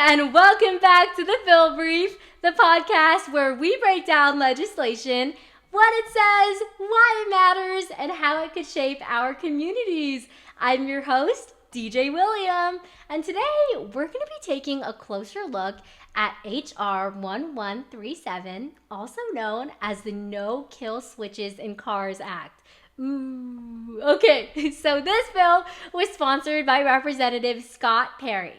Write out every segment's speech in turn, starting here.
and welcome back to the Bill Brief, the podcast where we break down legislation, what it says, why it matters, and how it could shape our communities. I'm your host, DJ William, and today we're going to be taking a closer look at HR 1137, also known as the No Kill Switches in Cars Act. Ooh, okay, so this bill was sponsored by Representative Scott Perry.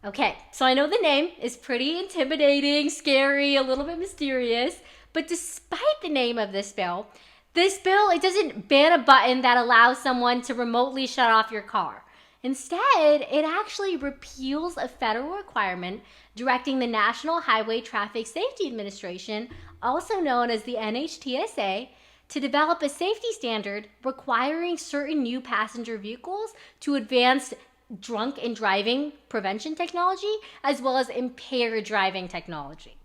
Okay, so I know the name is pretty intimidating, scary, a little bit mysterious, but despite the name of this bill, it doesn't ban a button that allows someone to remotely shut off your car. Instead, it actually repeals a federal requirement directing the National Highway Traffic Safety Administration, also known as the NHTSA, to develop a safety standard requiring certain new passenger vehicles to advance drunk and driving prevention technology as well as impaired driving technology.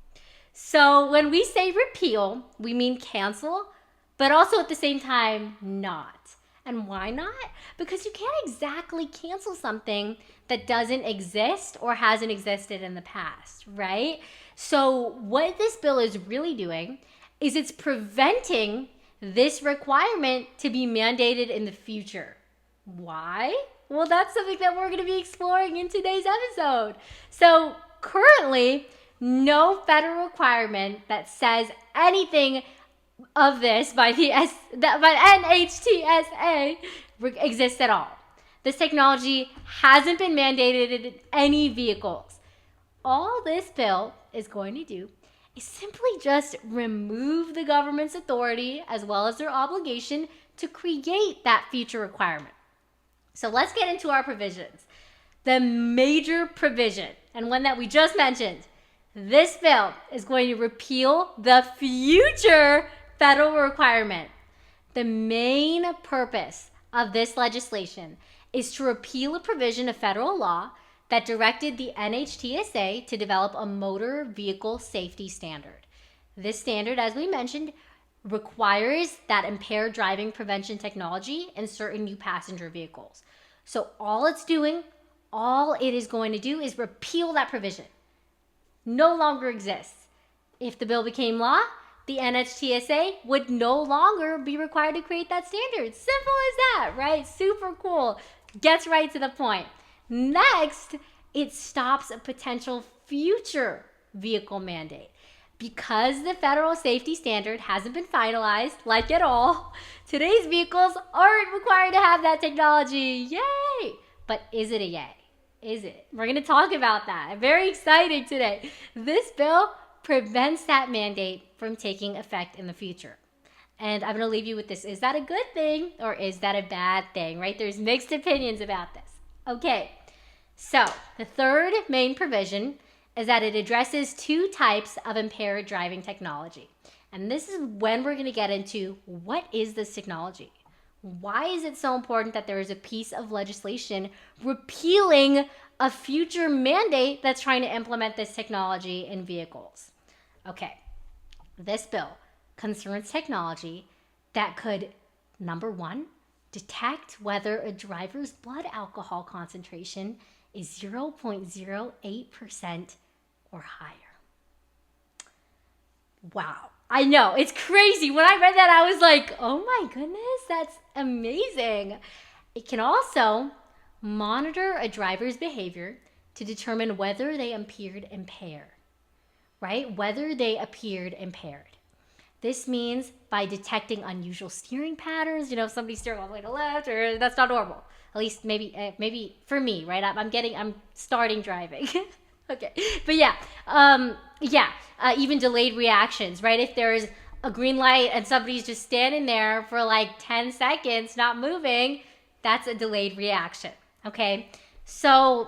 So when we say repeal, we mean cancel, but also at the same time not. And why not? Because you can't exactly cancel something that doesn't exist or hasn't existed in the past, right? So what this bill is really doing is it's preventing this requirement to be mandated in the future. Why? Well, that's something that we're going to be exploring in today's episode. So currently, no federal requirement that says anything of this by NHTSA exists at all. This technology hasn't been mandated in any vehicles. All this bill is going to do is simply just remove the government's authority as well as their obligation to create that future requirement. So let's get into our provisions. The major provision, and one that we just mentioned, this bill is going to repeal the future federal requirement. The main purpose of this legislation is to repeal a provision of federal law that directed the NHTSA to develop a motor vehicle safety standard. This standard, as we mentioned, requires that impaired driving prevention technology in certain new passenger vehicles. So all it is going to do is repeal that provision. No longer exists. If the bill became law, the NHTSA would no longer be required to create that standard. Simple as that, right? Super cool. Gets right to the point. Next, it stops a potential future vehicle mandate. Because the federal safety standard hasn't been finalized, like at all, today's vehicles aren't required to have that technology. Yay! But is it a yay? Is it? We're going to talk about that. I'm very excited today. This bill prevents that mandate from taking effect in the future. And I'm going to leave you with this. Is that a good thing or is that a bad thing, right? There's mixed opinions about this. Okay, so the third main provision is that it addresses two types of impaired driving technology. And this is when we're going to get into what is this technology? Why is it so important that there is a piece of legislation repealing a future mandate that's trying to implement this technology in vehicles? Okay, this bill concerns technology that could, number one, detect whether a driver's blood alcohol concentration is 0.08% or higher. Wow. I know, it's crazy. When I read that, I was like, oh my goodness, that's amazing. It can also monitor a driver's behavior to determine whether they appeared impaired, right? Whether they appeared impaired. This means by detecting unusual steering patterns, if somebody's steering all the way to the left, or that's not normal. At least maybe for me, right? I'm starting driving. Okay, but even delayed reactions, right? If there's a green light and somebody's just standing there for like 10 seconds, not moving, that's a delayed reaction, okay? So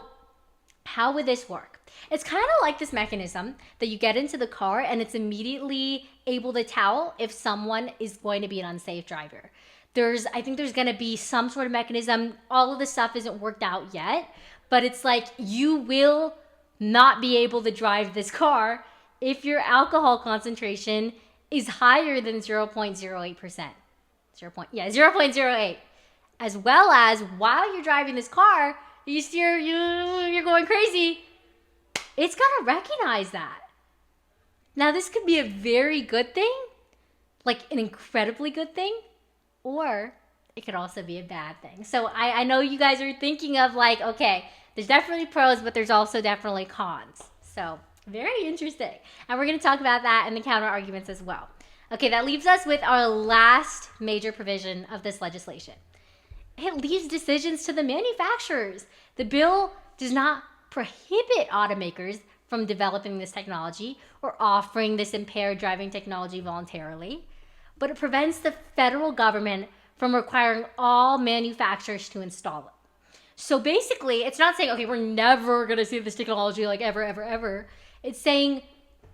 how would this work? It's kind of like this mechanism that you get into the car and it's immediately able to tell if someone is going to be an unsafe driver. I think there's going to be some sort of mechanism. All of the stuff isn't worked out yet, but it's like you will not be able to drive this car if your alcohol concentration is higher than 0.08%. 0.08. As well as while you're driving this car, you're going crazy. it's going to recognize that. Now, this could be a very good thing, like an incredibly good thing, or it could also be a bad thing. So I know you guys are thinking of like, okay, there's definitely pros, but there's also definitely cons. So very interesting. And we're going to talk about that and the counter arguments as well. Okay, that leaves us with our last major provision of this legislation. It leaves decisions to the manufacturers. The bill does not prohibit automakers from developing this technology or offering this impaired driving technology voluntarily, but it prevents the federal government from requiring all manufacturers to install it. So basically, it's not saying, okay, we're never going to see this technology like ever, ever, ever. It's saying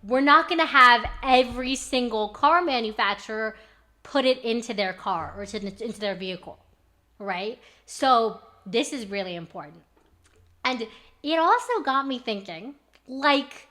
we're not going to have every single car manufacturer put it into their car or into their vehicle, right? So this is really important. And it also got me thinking, like,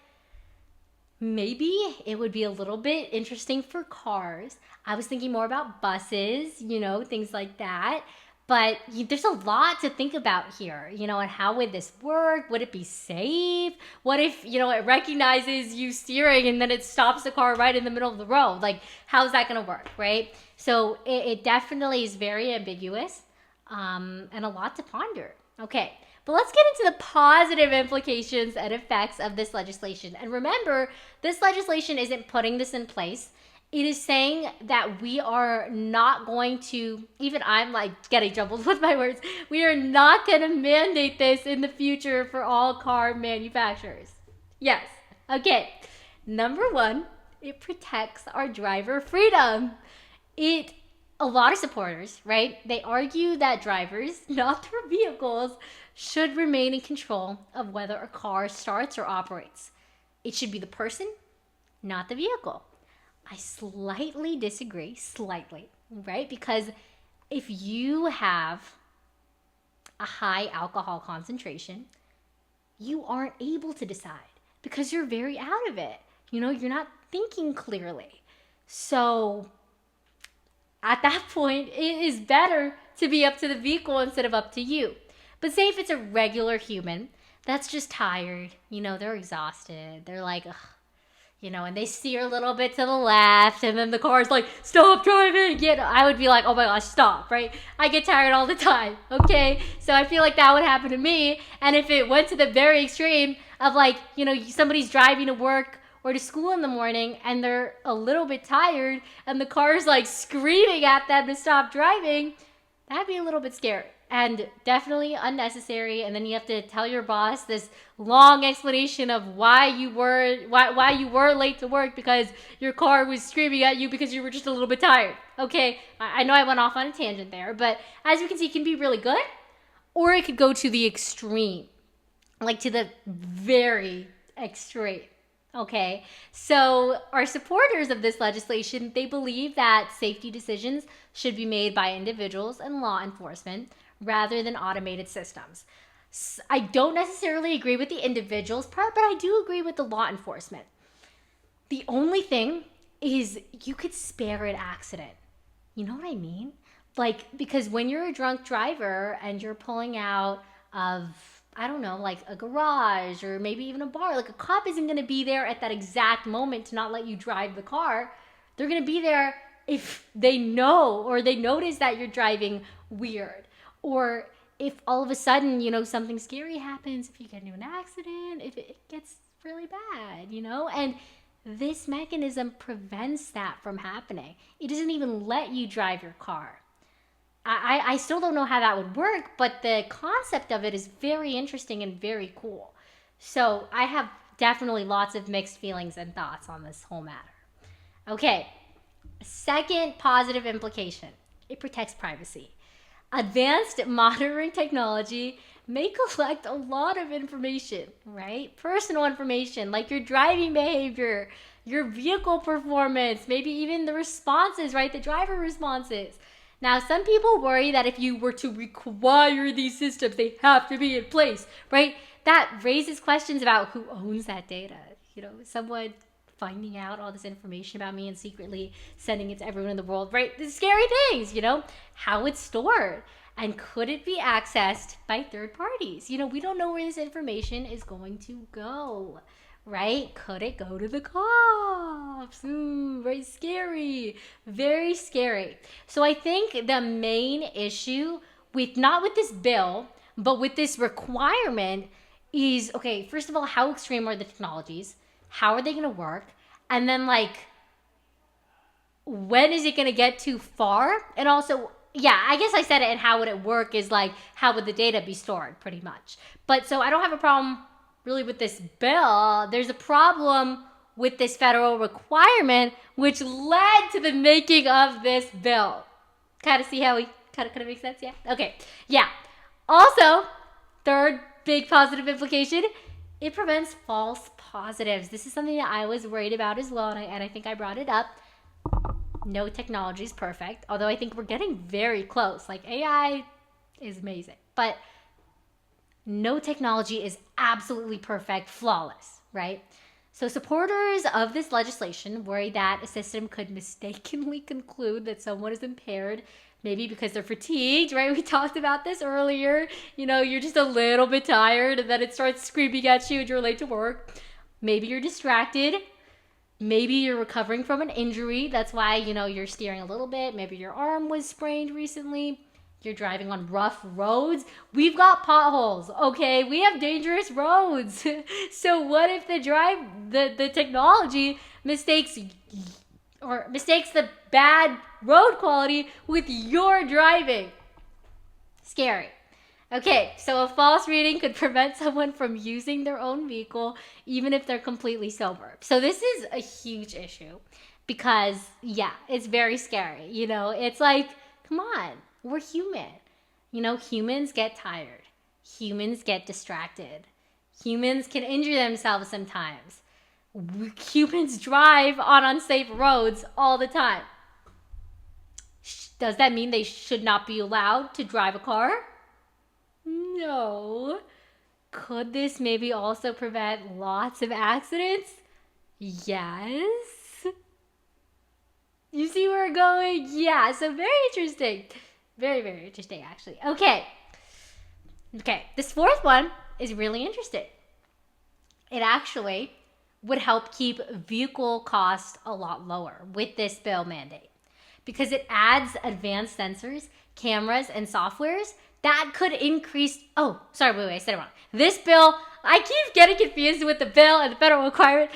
maybe it would be a little bit interesting for cars. I was thinking more about buses, things like that. But there's a lot to think about here, and how would this work? Would it be safe? What if, it recognizes you steering and then it stops the car right in the middle of the road? Like, how's that going to work, right? So it definitely is very ambiguous and a lot to ponder. Okay, but let's get into the positive implications and effects of this legislation. And remember, this legislation isn't putting this in place. It is saying that we are not going to, even I'm like getting jumbled with my words, we are not going to mandate this in the future for all car manufacturers. Yes. Okay. Number one, it protects our driver freedom. A lot of supporters, right? They argue that drivers, not their vehicles, should remain in control of whether a car starts or operates. It should be the person, not the vehicle. I slightly disagree, right? Because if you have a high alcohol concentration, you aren't able to decide because you're very out of it. You're not thinking clearly. So at that point, it is better to be up to the vehicle instead of up to you. But say if it's a regular human that's just tired, they're exhausted, they're like, ugh. And they steer a little bit to the left, and then the car's like, stop driving. I would be like, oh my gosh, stop, right? I get tired all the time, okay? So I feel like that would happen to me. And if it went to the very extreme of like, somebody's driving to work or to school in the morning, and they're a little bit tired, and the car's like screaming at them to stop driving, that'd be a little bit scary. And definitely unnecessary. And then you have to tell your boss this long explanation of why you were late to work because your car was screaming at you because you were just a little bit tired. Okay, I know I went off on a tangent there, but as you can see, it can be really good, or it could go to the extreme, like to the very extreme. Okay, so our supporters of this legislation, they believe that safety decisions should be made by individuals and law enforcement rather than automated systems. I don't necessarily agree with the individuals part, but I do agree with the law enforcement. The only thing is you could spare an accident. You know what I mean? Like, because when you're a drunk driver and you're pulling out of, I don't know, like a garage or maybe even a bar, like a cop isn't going to be there at that exact moment to not let you drive the car. They're going to be there if they know or they notice that you're driving weird. Or if all of a sudden, something scary happens, if you get into an accident, if it gets really bad, and this mechanism prevents that from happening. It doesn't even let you drive your car. I still don't know how that would work, but the concept of it is very interesting and very cool. So I have definitely lots of mixed feelings and thoughts on this whole matter. Okay, second positive implication, it protects privacy. Advanced monitoring technology may collect a lot of information, right? Personal information like your driving behavior, your vehicle performance, maybe even the responses, right? The driver responses. Now, some people worry that if you were to require these systems, they have to be in place, right? That raises questions about who owns that data. Someone finding out all this information about me and secretly sending it to everyone in the world, right? The scary things, how it's stored. And could it be accessed by third parties? We don't know where this information is going to go, right? Could it go to the cops? Ooh, very scary. Very scary. So I think the main issue not with this bill, but with this requirement is, okay, first of all, how extreme are the technologies? How are they going to work? And then, like, when is it going to get too far? And also, yeah, I guess I said it, and how would it work is like, how would the data be stored, pretty much. But so I don't have a problem really with this bill. There's a problem with this federal requirement, which led to the making of this bill. Kind of see how we kind of make sense? Yeah. Okay. Yeah. Also, third big positive implication, it prevents false positives. This is something that I was worried about as well, and I think I brought it up. No technology is perfect, although I think we're getting very close. Like, AI is amazing, but no technology is absolutely perfect, flawless, right? So supporters of this legislation worry that a system could mistakenly conclude that someone is impaired, maybe because they're fatigued, right? We talked about this earlier. You're just a little bit tired, and then it starts screaming at you and you're late to work. Maybe you're distracted. Maybe you're recovering from an injury. That's why, you're steering a little bit. Maybe your arm was sprained recently. You're driving on rough roads. We've got potholes, okay? We have dangerous roads. So what if the technology mistakes the bad road quality with your driving? Scary. Okay, so a false reading could prevent someone from using their own vehicle, even if they're completely sober. So this is a huge issue because, yeah, it's very scary. It's like, come on, we're human. Humans get tired. Humans get distracted. Humans can injure themselves sometimes. Humans drive on unsafe roads all the time. Does that mean they should not be allowed to drive a car? No. Could this maybe also prevent lots of accidents? Yes. You see where we're going? Yeah, so very interesting. Very, very interesting, actually. Okay, this fourth one is really interesting. It actually would help keep vehicle costs a lot lower with this bill mandate because it adds advanced sensors, cameras, and softwares that could increase. Oh, sorry, wait, I said it wrong. This bill, I keep getting confused with the bill and the federal requirement.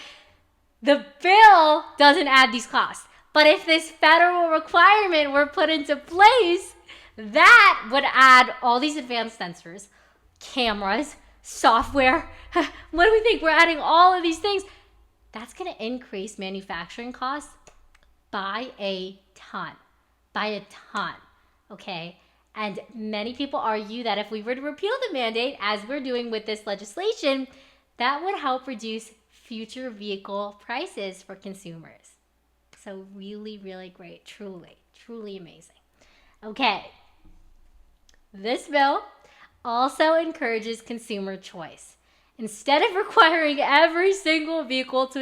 The bill doesn't add these costs. But if this federal requirement were put into place, that would add all these advanced sensors, cameras, software. What do we think? We're adding all of these things. That's going to increase manufacturing costs by a ton. Okay? And many people argue that if we were to repeal the mandate, as we're doing with this legislation, that would help reduce future vehicle prices for consumers. So really, really great. Truly, truly amazing. Okay. This bill also encourages consumer choice. Instead of requiring every single vehicle to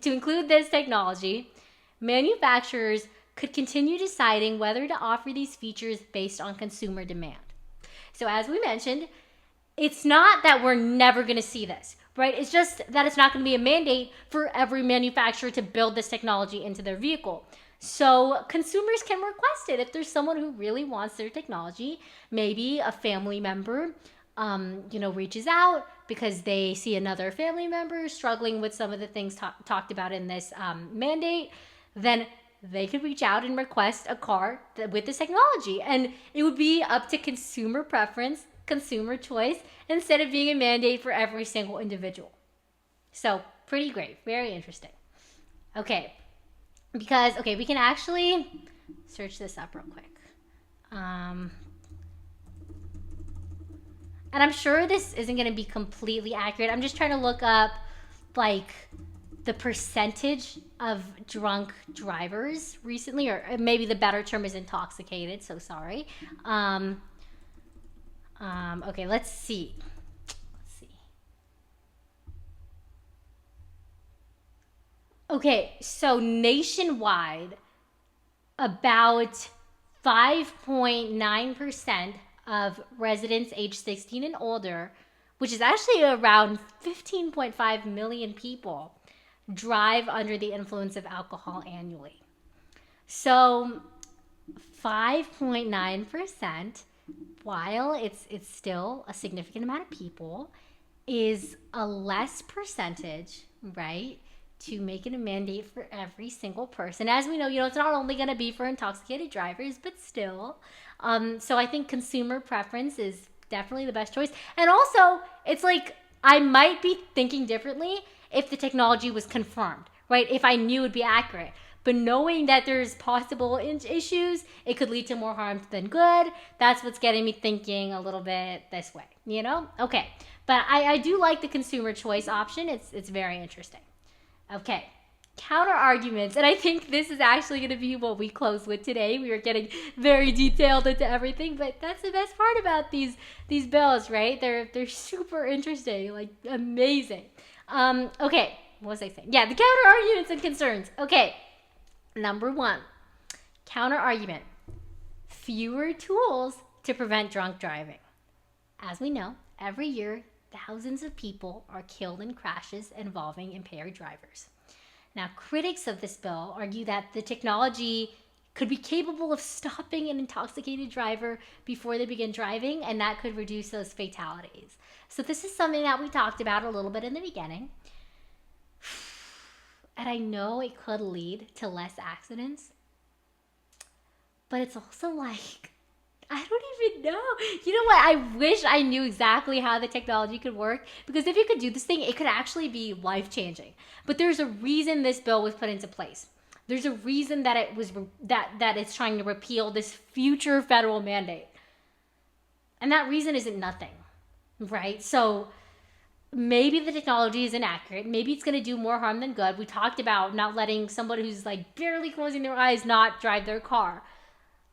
include this technology, manufacturers could continue deciding whether to offer these features based on consumer demand. So as we mentioned, it's not that we're never going to see this, right? It's just that it's not going to be a mandate for every manufacturer to build this technology into their vehicle. So consumers can request it if there's someone who really wants their technology. Maybe a family member, reaches out because they see another family member struggling with some of the things talked about in this mandate. Then they could reach out and request a car with this technology. And it would be up to consumer preference, consumer choice, instead of being a mandate for every single individual. So pretty great. Very interesting. Okay. We can actually search this up real quick. And I'm sure this isn't going to be completely accurate. I'm just trying to look up, the percentage of drunk drivers recently, or maybe the better term is intoxicated, so sorry. Okay, let's see. Okay, so nationwide, about 5.9% of residents age 16 and older, which is actually around 15.5 million people, drive under the influence of alcohol annually. So 5.9%, while it's still a significant amount of people, is a less percentage, right, to make it a mandate for every single person. As we know, it's not only going to be for intoxicated drivers, but still. So I think consumer preference is definitely the best choice. And also, it's like I might be thinking differently if the technology was confirmed, right? If I knew it would be accurate. But knowing that there's possible issues, it could lead to more harm than good. That's what's getting me thinking a little bit this way, Okay. But I do like the consumer choice option. It's very interesting. Okay. Counter arguments. And I think this is actually going to be what we close with today. We are getting very detailed into everything, but that's the best part about these bills, right? They're super interesting, like amazing. Okay. What was I saying? Yeah, the counter arguments and concerns. Okay. Number 1, counter argument. Fewer tools to prevent drunk driving. As we know, every year, thousands of people are killed in crashes involving impaired drivers. Now, critics of this bill argue that the technology could be capable of stopping an intoxicated driver before they begin driving, and that could reduce those fatalities. So this is something that we talked about a little bit in the beginning. And I know it could lead to less accidents, but it's also like, I don't even know. You know what? I wish I knew exactly how the technology could work, because if you could do this thing, it could actually be life-changing. But there's a reason this bill was put into place. There's a reason that it was that it's trying to repeal this future federal mandate. And that reason isn't nothing, right? So maybe the technology is inaccurate. Maybe it's going to do more harm than good. We talked about not letting somebody who's like barely closing their eyes not drive their car.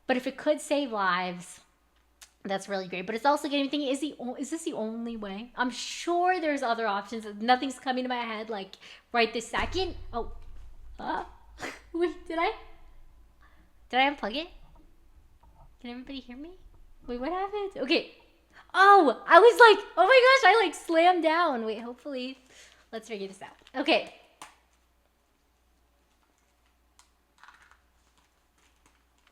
But if it could save lives, that's really great. But it's also getting me thinking, is this the only way? I'm sure there's other options. Nothing's coming to my head like right this second. Oh, wait, did I unplug it? Can everybody hear me? Wait, what happened? Okay. Oh, I was like, oh my gosh, I like slammed down. Wait, hopefully, let's figure this out. Okay.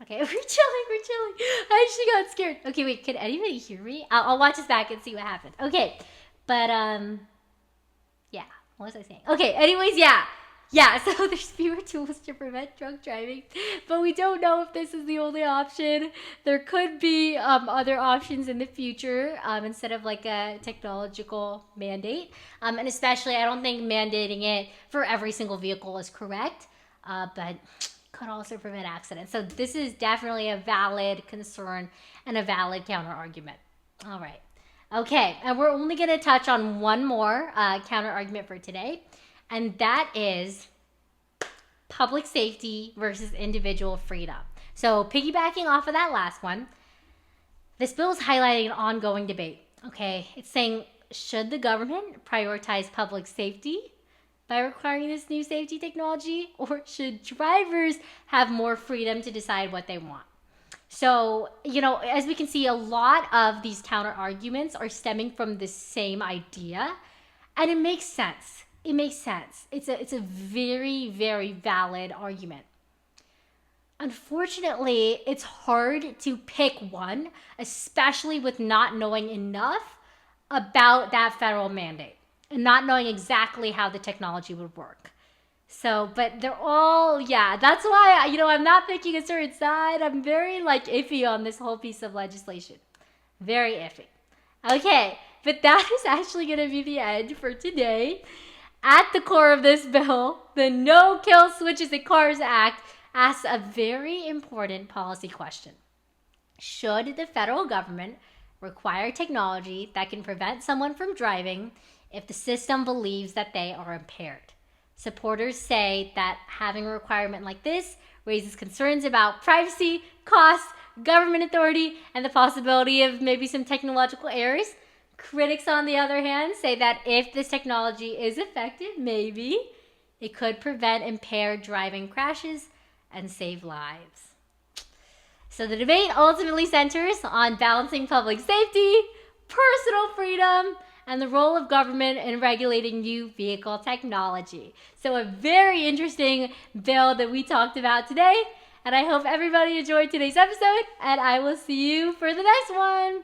Okay, we're chilling. I actually got scared. Okay, wait, can anybody hear me? I'll watch this back and see what happened. Okay, but, yeah, what was I saying? Okay, anyways, yeah, so there's fewer tools to prevent drunk driving, but we don't know if this is the only option. There could be other options in the future instead of like a technological mandate. And especially, I don't think mandating it for every single vehicle is correct, but could also prevent accidents. So this is definitely a valid concern and a valid counter argument. All right. Okay, and we're only going to touch on one more counter argument for today. And that is public safety versus individual freedom. So piggybacking off of that last one, this bill is highlighting an ongoing debate. Okay, it's saying, should the government prioritize public safety by requiring this new safety technology, or should drivers have more freedom to decide what they want? So, as we can see, a lot of these counter arguments are stemming from the same idea, and it makes sense. It's a very, very valid argument. Unfortunately, it's hard to pick one, especially with not knowing enough about that federal mandate and not knowing exactly how the technology would work. So, but they're all, that's why, I'm not picking a certain side. I'm very, iffy on this whole piece of legislation. Very iffy. Okay, but that is actually going to be the end for today. At the core of this bill, the No Kill Switches in Cars Act asks a very important policy question. Should the federal government require technology that can prevent someone from driving if the system believes that they are impaired? Supporters say that having a requirement like this raises concerns about privacy, cost, government authority, and the possibility of maybe some technological errors. Critics, on the other hand, say that if this technology is effective, maybe it could prevent impaired driving crashes and save lives. So the debate ultimately centers on balancing public safety, personal freedom, and the role of government in regulating new vehicle technology. So a very interesting bill that we talked about today. And I hope everybody enjoyed today's episode, and I will see you for the next one.